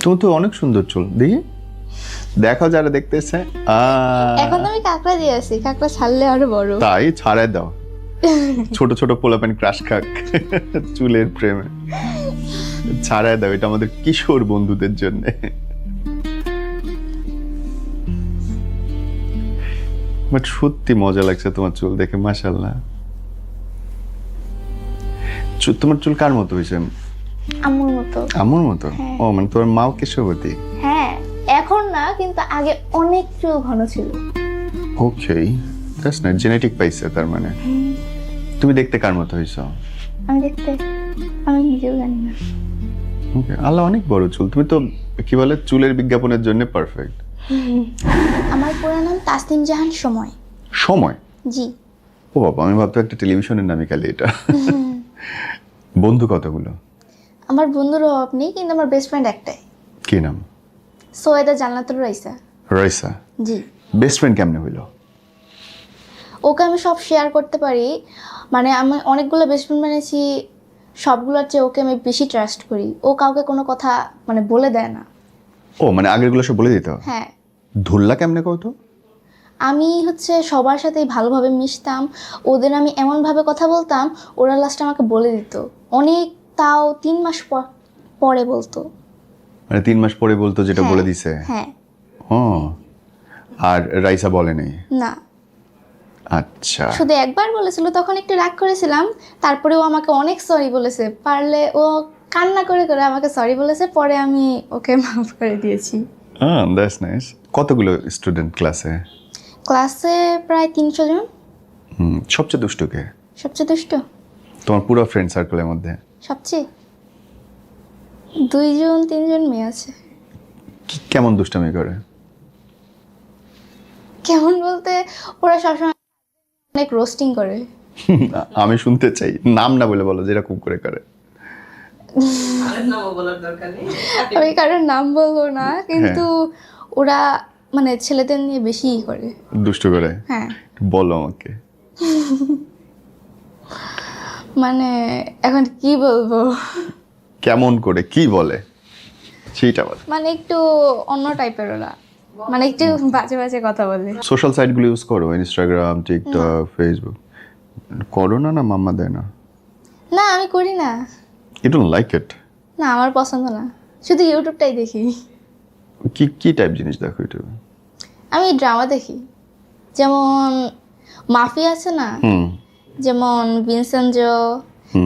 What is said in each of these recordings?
তুমি তো অনেক সুন্দর চুল, দেখি দেখাও যারা দেখতেছে। এখন আমি কাঁকড়া দিয়ে আছি, কাঁকড়া ছাড়লে আরো বড়। তাই ছাড়াই দাও, ছোট ছোট পোলাপেন ক্রাশ খাক চুলের প্রেমে, ছাড়াই দাও, এটা আমাদের কিশোর বন্ধুদের জন্য। বাট সত্যি মজা লাগছে তোমার চুল দেখে, মাশাআল্লাহ। তোমার চুল কার মতো হয়েছে? আম্মুর মতো। আম্মুর মতো? হ্যাঁ। ও মানে তোমার মাও কেশবতী? হ্যাঁ, এখন না, কিন্তু আগে অনেক চুল ঘন ছিল। ওকে, দ্যাটস নাইস, জেনেটিক পাইছে তার মানে। তুমি দেখতে কার মতো হইছো? আমি দেখতে, আমি নিজেও জানি না। ওকে, আল্লাহ অনেক বড় চুল। তুমি তো কি বলে চুলের বিজ্ঞাপনের জন্য পারফেক্ট। আমার পুরো নাম তাসনিম জাহান সময়। সময়? জি। ও বাবা, আমি ভাবতো একটা টেলিভিশনের নামই খালি এটা। বন্ধু কতগুলো? আমার বন্ধুর অভাব নেই, কিন্তু আমার বেস্ট ফ্রেন্ড একটাই। কি নাম? সৈয়দা জান্নাতুর রাইসা। রাইসা? জি। বেস্ট ফ্রেন্ড কেমনে হইলো? ওকে আমি সব শেয়ার করতে পারি, মানে আমি অনেকগুলো বেস্ট ফ্রেন্ড বানিয়েছি, সবগুলোর চেয়ে ওকে আমি বেশি ট্রাস্ট করি। ও কাউকে কোনো কথা মানে বলে দেয় না। ও মানে আগেরগুলো সব বলে দিত? হ্যাঁ। ধুল্লা কেমনে কত? আমি সবার সাথেই ভালোভাবে মিশতাম, ওদের আমি এমনভাবে কথা বলতাম, ওরা লাস্টে আমাকে বলে দিত। অনেক, তাও 3 মাস পরে বলতো। মানে 3 মাস পরে বলতো যেটা হ্যাঁ, বলে দিছে? হ্যাঁ। ও, আর রাইসা বলে নাই? না, আচ্ছা। শুধু একবার বলেছিল, তখন একটু রাগ করেছিলাম। তারপরে ও আমাকে অনেক সরি বলেছে, পারলে ও কান্না করে করে আমাকে সরি বলেছে, পরে আমি ওকে মাফ করে দিয়েছি। That's nice. কতগুলো স্টুডেন্ট ক্লাসে? ক্লাসে প্রায় 300 জন। সবচেয়ে দুষ্টু কে? সবচেয়ে দুষ্ট তোমার পুরো ফ্রেন্ড সার্কেলের মধ্যে? সবচেয়ে 2-3 জন মেয়ে আছে। কেমন দুষ্টামি করে? কেমন বলতে, ওরা সবসময় অনেক রোস্টিং করে। আমি শুনতে চাই, নাম না বলে বলো যেরকম করে করে। আমি কারোর নাম বলবো না, কিন্তু ওরা মানে ছেলেদের নিয়ে বেশি করে। দুষ্টু করে? হ্যাঁ। বলো আমাকে। মানে এখন কি বলবো? কেমন করে, কি বলে সেইটা বল। মানে একটু অন্য টাইপের ওরা, মানে একটু বাজে বাজে কথা বলে। সোশ্যাল সাইটগুলো ইউজ করো? Instagram, TikTok, Facebook? করো না? না মাম্মা দেয় না? না, আমি করি না। You don't like it? না, আমার পছন্দ না, শুধু ইউটিউবটাই দেখি। কি কি টাইপ জিনিস দেখো ইউটিউবে? আমি ড্রামা দেখি, যেমন মাফিয়া আছে না, যেমন ভিনসেনজো,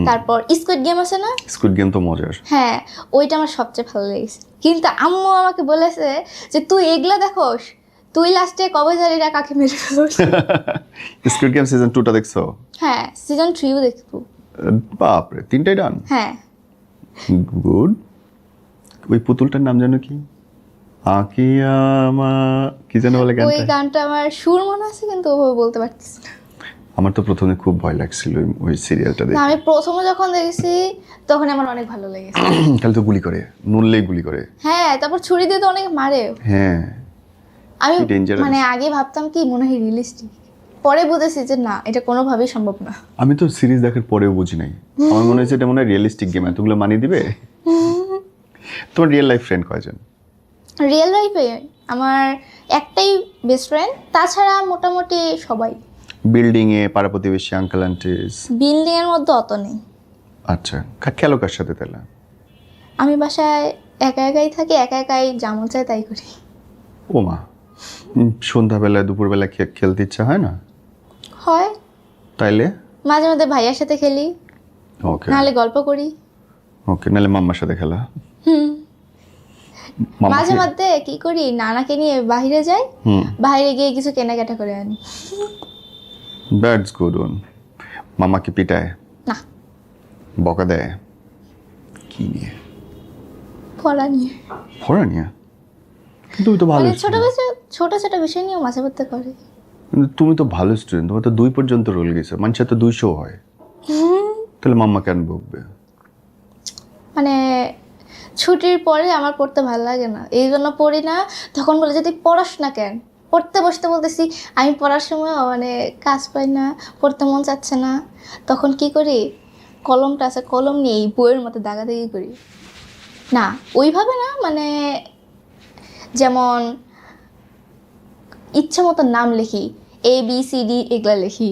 তারপর স্কুইড গেম আছে না। স্কুইড গেম তো মজার। হ্যাঁ, ওইটা আমার সবচেয়ে ভালো লেগেছে। কিন্তু আম্মু আমাকে বলেছে যে তুই এগুলা দেখোস, তুই লাস্টে কবে জানিরা কাকে মেরে ফেলোস। স্কুইড গেম সিজন 2টা দেখছো? হ্যাঁ, সিজন 3ও দেখবো। বাপরে, 3টাই ডান? হ্যাঁ। গুড। ওই পুতুলটার নাম জানো কি? আকিয়ামা কি যেন বলে ওই গানটা? গানটা আমার সুর মনে আছে, কিন্তু ওভাবে বলতে পারতেছি না। আমার তো প্রথমে খুব ভয় লাগছিল ওই সিরিয়ালটা না, দেখে। আমি প্রথমে যখন দেখেছি তখন আমার অনেক ভালো লেগেছে। খালি তো গুলি করে, নড়লেই গুলি করে। হ্যাঁ, তারপর ছুরি দিয়ে তো অনেক মারে। হ্যাঁ, আমি কি dangerous। মানে আগে ভাবতাম কি মনে হয় রিয়েলিস্টিক, পরে বুঝেছি যে না, এটা কোনোভাবেই সম্ভব না। আমি তো সিরিজ দেখার পরেও বুঝি নাই, আমার মনে হয়েছে এটা মনে হয় রিয়েলিস্টিক গেম, এতগুলো মানিয়ে দিবে। তোমার রিয়েল লাইফ ফ্রেন্ড কয়জন? রিয়েল লাইফে আমার একটাই বেস্ট ফ্রেন্ড, তাছাড়া মোটামুটি সবাই। বিল্ডিং এ পাড়া প্রতিবেশী, আঙ্কেল আন্টিস? বিল্ডিং এর মধ্যে অত নেই। আচ্ছা, খেলো কার সাথে তাহলে? আমি বাসায় একা একাই থাকি, একা একাই যা মন চায় তাই করি। ও মা, সন্ধ্যাবেলা দুপুরবেলা খেলতে ইচ্ছা হয় না? হয়, তাইলে মাঝে মাঝে ভাইয়ার সাথে খেলি, ওকে নাহলে গল্প করি। ওকে, নাহলে মাম্মার সাথে খেলা? মাঝে মধ্যে কি করি, নানাকে নিয়ে বাইরে যাই, বাইরে গিয়ে কিছু কেনাকাটা করে আনি। That's good one. মামা কি পিটায়? না। বকা দেয়? কি নিয়ে? পড়া নিয়ে। পড়া নিয়ে? কিন্তু তুমি তো ভালো মানে student। ছোট ছোট বিষয় নিয়েও মাঝে মধ্যে করে। কিন্তু তুমি তো ভালো স্টুডেন্ট, তোমার তো 2 পর্যন্ত রোল গেছে, মানুষের তো 200 হয়, তাহলে মাম্মা কেন বকবে? মানে ছুটির পরে আমার পড়তে ভালো লাগে না, এই জন্য পড়ি না। তখন বলে যে তুই পড়াস না কেন, পড়তে বসতে বলতেছি, আমি পড়ার সময় মানে কাজ পাই না, পড়তে মন চাচ্ছে না, তখন কি করি, কলমটা আছে, কলম নিয়ে এই বইয়ের মতো দাগাদাগি করি। না ওইভাবে না, মানে যেমন ইচ্ছা মতো নাম লিখি, ABCD এগুলা লিখি।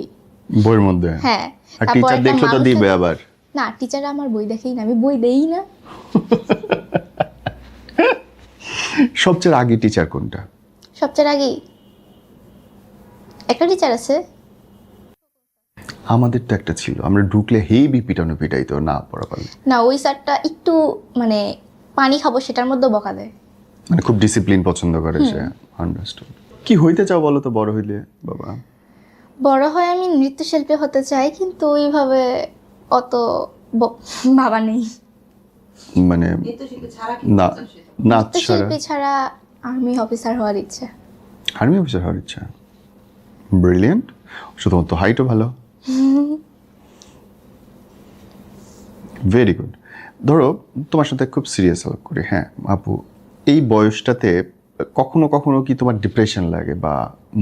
বইয়ের মধ্যে? হ্যাঁ। আর তারপর টিচার একটা দেখলে তো মানুষের- দিবে আবার। না, টিচার আমার বই দেখেই না, আমি বই দেই না। সবচেয়ে আগে টিচার কোনটা? সবচেয়ে আগে একটা টিচার আছে। আমাদের তো একটা ছিল, আমরা ঢুকলে হেভি পিটানো পিটাইতো না পড়া পারলে। না, ওই স্যারটা একটু মানে পানি খাবো সেটার মধ্যে বকা দেয়। মানে খুব ডিসিপ্লিন পছন্দ করে সে। আন্ডারস্টুড। কি হইতে চাও বলো তো বড় হইলে বাবা? বড় হয়ে আমি নৃত্যশিল্পী হতে চাই, কিন্তু ওইভাবে অত ভাবা নেই। মানে না, নাচ ছাড়া? নৃত্যশিল্পী ছাড়া আর্মি অফিসার হওয়ার ইচ্ছা। আর্মি অফিসার হওয়ার ইচ্ছা? ব্রিলিয়েন্ট। শুধুমাত্র হাইটও ভালো। Very good. ধরো তোমার সাথে খুব সিরিয়াস আলাপ করি, হ্যাঁ আপু, এই বয়সটাতে কখনো কখনো কি তোমার ডিপ্রেশন লাগে বা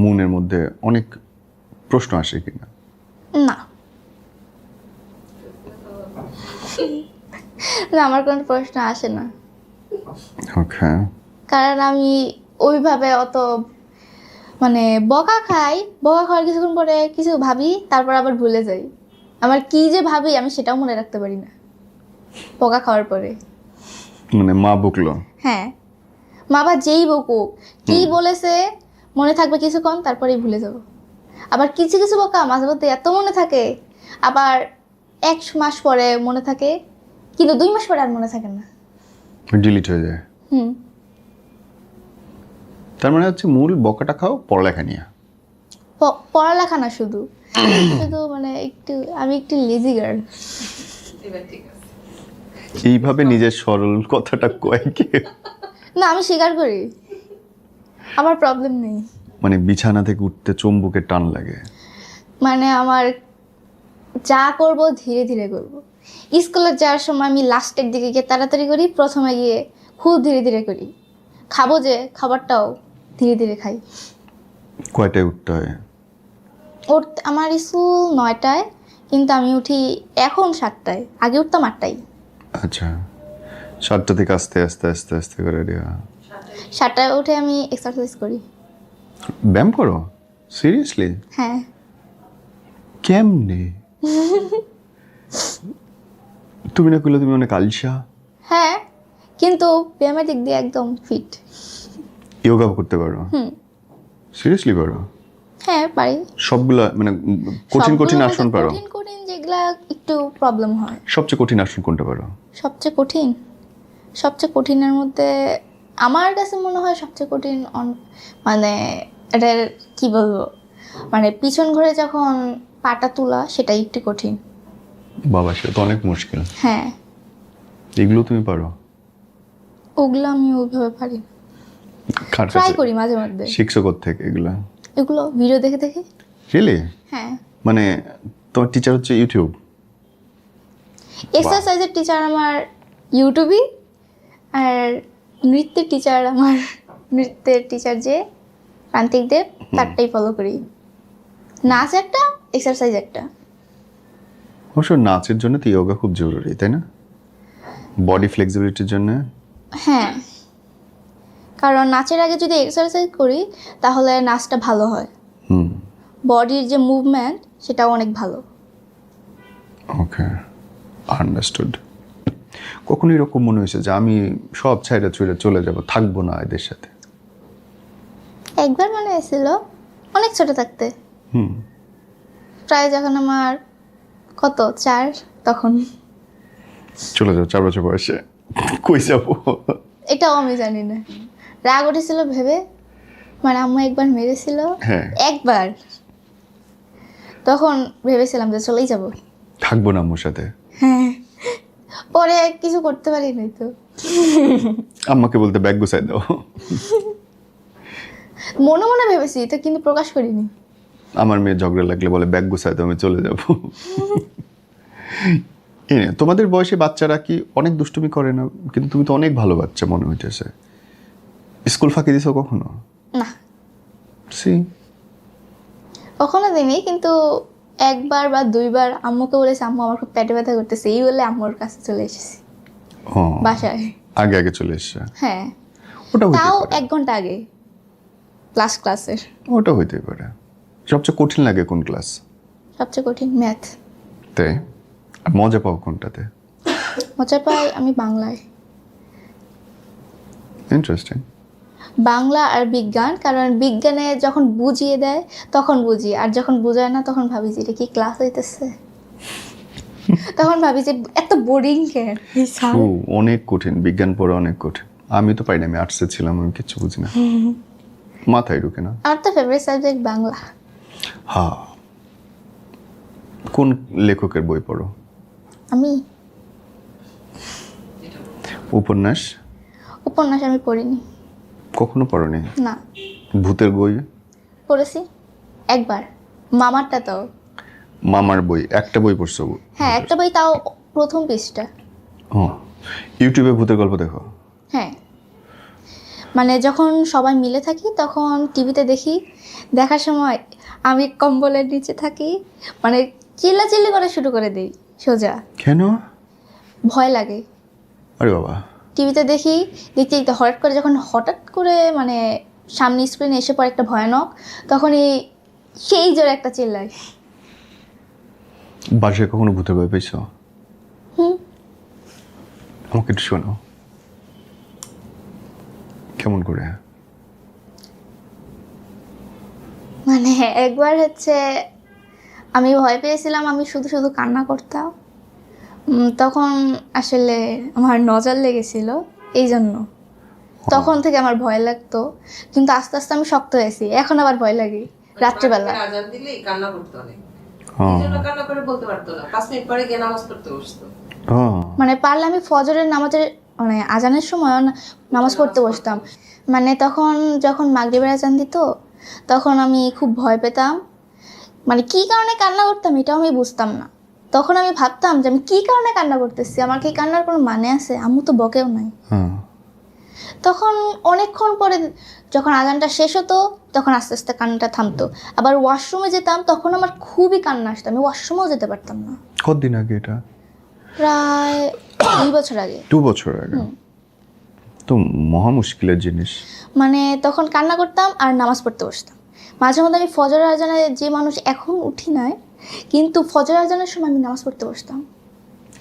মনের মধ্যে অনেক প্রশ্ন আসে কিনা? না না, আমার কোনো প্রশ্ন আসে না, ওকে। কারণ আমি ওইভাবে অত মানে বকা খাই, বকা খাওয়ার কিছুক্ষণ পরে কিছু ভাবি, তারপর আবার ভুলে যাই। আমার কি যে ভাবি আমি সেটাও মনে রাখতে পারি না বকা খাওয়ার পরে। মানে মা বকলো? হ্যাঁ, মা বা যেই বকুক, কি বলেছে মনে থাকবে কিছুক্ষণ, তারপরেই ভুলে যাব। আবার কিছু কিছু বকা মাঝে মধ্যে এত মনে থাকে, আবার 1 মাস পরে মনে থাকে, কিন্তু 2 মাস পরে আর মনে থাকে না। ডিলিট হয়ে যায়? হুম। তার মানে হচ্ছে মূল বকাটা খাও পড়ালেখা নিয়ে? পড়ালেখা না, শুধু শুধু মানে আমি একটু লেজি গার্ল। এইভাবে নিজের সরল কথাটা কয় কে? না, আমি স্বীকার করি আমার প্রবলেম নেই। মানে বিছানা থেকে উঠতে চুম্বকের টান লাগে? মানে আমার যা করব ধীরে ধীরে করব। স্কুলে যাওয়ার সময় আমি লাস্টের দিকে গিয়ে তাড়াতাড়ি করি, প্রথমে গিয়ে খুব ধীরে ধীরে করি। খাবো যে খাবারটাও ধীরে ধীরে খাই। কয়টায় উঠতে হয়? আমার স্কুল 9টায়, কিন্তু আমি উঠি এখন 7টায়, আগে উঠতাম 8টায়। আচ্ছা, 7টা থেকে আস্তে আস্তে আস্তে আস্তে করে দেওয়া। 7টায় উঠে আমি এক্সারসাইজ করি। ব্যায়াম করো? সিরিয়াসলি? হ্যাঁ। কেমনে? তুমি না করলে তুমি অনেক আলসা। হ্যাঁ, কিন্তু ব্যায়ামের দিক দিয়ে একদম ফিট। ইয়োগা করতে পারো? সিরিয়াসলি পারো? হ্যাঁ, পারি। সবগুলা মানে কঠিন কঠিন সবগুলো আসন বলতে পারো? কঠিন কঠিন যেগুলা একটু প্রবলেম হয়। সবচেয়ে কঠিন আসন কোনটা পারো? সবচেয়ে কঠিন, সবচেয়ে কঠিনের মধ্যে আমার কাছে মনে হয় সবচেয়ে কঠিন মানে এটা কি বলবো, মানে পিছন ঘুরে যখন পাটা তোলা, সেটাই একটু কঠিন। বাবা, সেটা তো অনেক মুশকিল। হ্যাঁ, এগুলো তুমি পারো? ওগুলো আমি ওইভাবে পারি না। কার ট্রাই কাছে করি মাঝে মধ্যে। শিখছো কোত্থেকে এগুলা? এগুলো ভিডিও দেখে দেখে। রিয়েলি? হ্যাঁ। মানে তোমার টিচার হচ্ছে ইউটিউব? এক্সারসাইজের টিচার আমার ইউটিউবই, আর নৃত্যের টিচার যে প্রান্তিক দেব, তারটাই ফলো করি। নাচ একটা, এক্সারসাইজ একটা। অবশ্য নাচের জন্য তো ইয়োগা খুব জরুরি, তাই না? বডি ফ্লেক্সিবিলিটির জন্য। হ্যাঁ, কারণ নাচের আগে যদি এক্সারসাইজ করি তাহলে নাচটা ভালো হয়। হুম। বডির যে মুভমেন্ট সেটাও অনেক ভালো। ওকে, আন্ডারস্টুড। কখনো এরকম মনে হয়েছে যে আমি সব ছাইড়া ছুঁড়ে চলে যাব, থাকবো না এদের সাথে? একবার মনে হয়েছিল অনেক ছোট থাকতে, হুম। প্রায় যখন আমার 4 তখন। চলে যাও 4 বছর বয়সে? কই যাবো? এটাও আমি জানি না। রাগ উঠেছিল ভেবে, মানে আম্মু একবার মেরেছিল। হ্যাঁ। একবার, তখন ভেবেছিলাম যে চলেই যাব। থাকবো না আম্মুর সাথে? হ্যাঁ, পরে কিছু করতে পারিনি তো। আম্মাকে বলতে ব্যাগ গুছাই দাও। মনে মনে ভেবেছি তো, কিন্তু প্রকাশ করিনি। আমার মেয়ে ঝগড়া লাগলে বলে ব্যাগ গুছাই দাও, আমি চলে যাব। তোমাদের বয়সে বাচ্চারা কি অনেক দুষ্টুমি করে না? কিন্তু তুমি তো অনেক ভালো বাচ্চা মনে হইতেছে। স্কুল ফাঁকি দিছো কখনো? না, সি কখনো দিইনি, কিন্তু একবার বা 2বার আম্মুকে বলেছি আম্মু আমার খুব পেটে ব্যথা করতেছে, এই বলে আম্মুর কাছে চলে এসেছি ও বাসায়। আগে আগে চলে এসছে, হ্যাঁ, ওটা হইতে তাও পারে, 1 ঘন্টা আগে ক্লাসের। ওটা হইতে পারে। সবচেয়ে কঠিন লাগে কোন ক্লাস? সবচেয়ে কঠিন ম্যাথ। তাই? আর মজা পাও কোনটাতে? মজা পাই আমি বাংলায়। ইন্টারেস্টিং। বাংলা আর বিজ্ঞান, কারণ বিজ্ঞানে যখন বুঝিয়ে দেয় তখন বুঝি, আর যখন বুঝায় না তখন ভাবি যে এটা কি ক্লাস হইতেছে। তখন ভাবি যে এত বোরিং কেন এই স্যার। অনেক কঠিন, বিজ্ঞান পড়া অনেক কঠিন। আমি তো পারি না, আমি আর্টসে ছিলাম, আমি কিচ্ছু বুঝি না, মাথায় ঢুকে না। আমার তো ফেভারিট সাবজেক্ট বাংলা। হ্যাঁ, কোন লেখকের বই পড়ো? আমি উপন্যাস? উপন্যাস আমি পড়িনি। কখনো পড়োনি? না, ভূতের বই? পড়েছি একবার, মামারটা তাও। মামার বই একটা বই পড়ছো? হ্যাঁ, একটা বই, তাও প্রথম পৃষ্ঠা। ও, ইউটিউবে ভূতের গল্প দেখো? হ্যাঁ, মানে যখন সবাই মিলে থাকি তখন টিভিতে দেখি, দেখার সময় আমি কম্বলের নিচে থাকি, মানে চিল্লাচিল্লি করে শুরু করে দিই সোজা। কেন? ভয় লাগে। আরে বাবা। টিভিতে দেখি, দেখতে দেখতে হঠাৎ করে মানে সামনে স্ক্রিনে এসে পড়ে একটা ভয়ানক, তখনই সেই জোরে একটা চিল্লাই। বাসায় কখনো ভূতের ভয় পেয়েছো? হুম। আমাকে একটু শোনো, কেমন করে? মানে একবার হচ্ছে আমি ভয় পেয়েছিলাম, আমি শুধু শুধু কান্না করতাম। তখন আসলে আমার নজর লেগেছিল, এই জন্য তখন থেকে আমার ভয় লাগতো, কিন্তু আস্তে আস্তে আমি শক্ত হয়েছি, এখন আবার ভয় লাগে রাত্রিবেলা। আজান দিলেই কান্না করতো অনেক, হ্যাঁ। এই জন্য কান্না করে বলতে পারতো না, 5 মিনিট পরে গিয়ে নামাজ পড়তে বসতো। মানে পারলে আমি ফজরের নামাজের মানে আজানের সময় নামাজ পড়তে বসতাম। মানে তখন যখন মাগরিবের আজান দিত তখন আমি খুব ভয় পেতাম, মানে কী কারণে কান্না করতাম এটাও আমি বুঝতাম না। তখন আমি ভাবতাম যে আমি কী কারণে কান্না করতেছি, আমার কি কান্নার কোনো মানে আছে, আম্মু তো বকেও নাই। তখন অনেকক্ষণ পরে যখন আজানটা শেষ হতো তখন আস্তে আস্তে কান্নাটা থামতো। আবার ওয়াশরুমে যেতাম তখন আমার খুবই কান্না আসতো, আমি ওয়াশরুমেও যেতে পারতাম না। কতদিন আগে এটা? প্রায় 2 বছর আগে। 2 বছর আগে? তো মহা মুশকিলের জিনিস। মানে তখন কান্না করতাম আর নামাজ পড়তে বসতাম। মাঝে মধ্যে আমি ফজরের আজানে, যে মানুষ এখন উঠি নাই কিন্তু ফজরের আজানের সময় আমি নামাজ পড়তে বসতাম।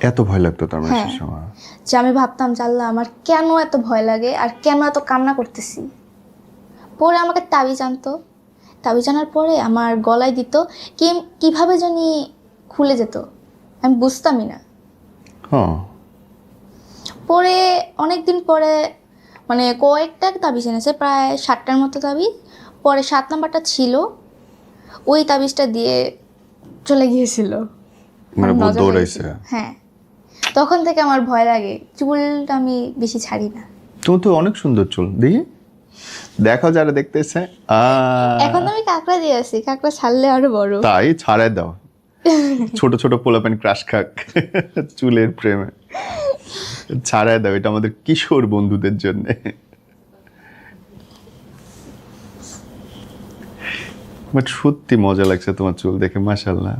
এত ভয় লাগতো তার মানে হ্যাঁ। সেই সময়? যে আমি ভাবতাম যে আল্লাহ আমার কেন এত ভয় লাগে আর কেন এত কান্না করতেছি। পরে আমাকে তাবিজ আনতো, তাবিজ আনার পরে আমার গলায় দিত, কীভাবে জানি খুলে যেত, আমি বুঝতামই না। হ্যাঁ। পরে অনেক দিন পরে মানে কয়েকটা তাবিজ এনেছে, প্রায় 7টার মতো তাবিজ। পরে 7 নাম্বারটা ছিল, ওই তাবিজটা দিয়ে চলে গিয়েছিল। মানে আমার ভূত নজর দৌড়াইছে? লেগেছিল। হ্যাঁ, তখন থেকে আমার ভয় লাগে, চুলটা আমি বেশি ছাড়ি না। তুমি তো অনেক সুন্দর চুল, দেখি দেখো যারা দেখতেছে। এখন তো আমি কাঁকড়া দিয়ে আছি, কাঁকড়া ছাড়লে আরো বড়। তাই ছাড়াই দাও, ছোট ছোট পোলাপেন ক্রাশ খাক চুলের প্রেমে, ছাড়াই দাও, এটা আমাদের কিশোর বন্ধুদের জন্য। বাট সত্যি মজা লাগছে তোমার চুল দেখে, মাশাআল্লাহ।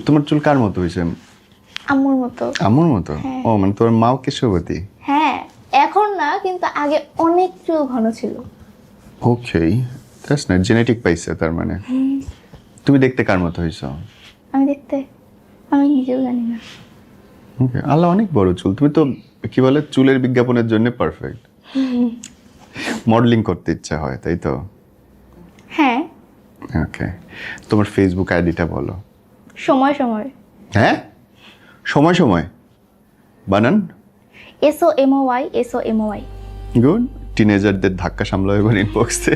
তোমার চুল কার মতো হয়েছে? আম্মুর মতো। আমার মতো? ও মানে তোমার মাও কেশবতী? হ্যাঁ, এখন না কিন্তু আগে অনেক চুল ঘন ছিল। ওকে, দ্যাটস নাইস, জেনেটিক পাইছে তার মানে। তুমি দেখতে কার মতো হইছো? আমি দেখতে, আমি নিজেও জানি না। ওকে, আল্লাহ অনেক বড় চুল। তুমি তো কি বলে চুলের বিজ্ঞাপনের জন্য পারফেক্ট। মডেলিং করতে ইচ্ছা হয় তাই তো? হ্যাঁ। ওকে, তোমার ফেসবুক আইডিটা বলো। সময় সময়। হ্যাঁ, সময় সময় বানান। SOMOY SOMOY। গুড, টিনেজারদের ধাক্কা সামলাও এবার ইনবক্সে।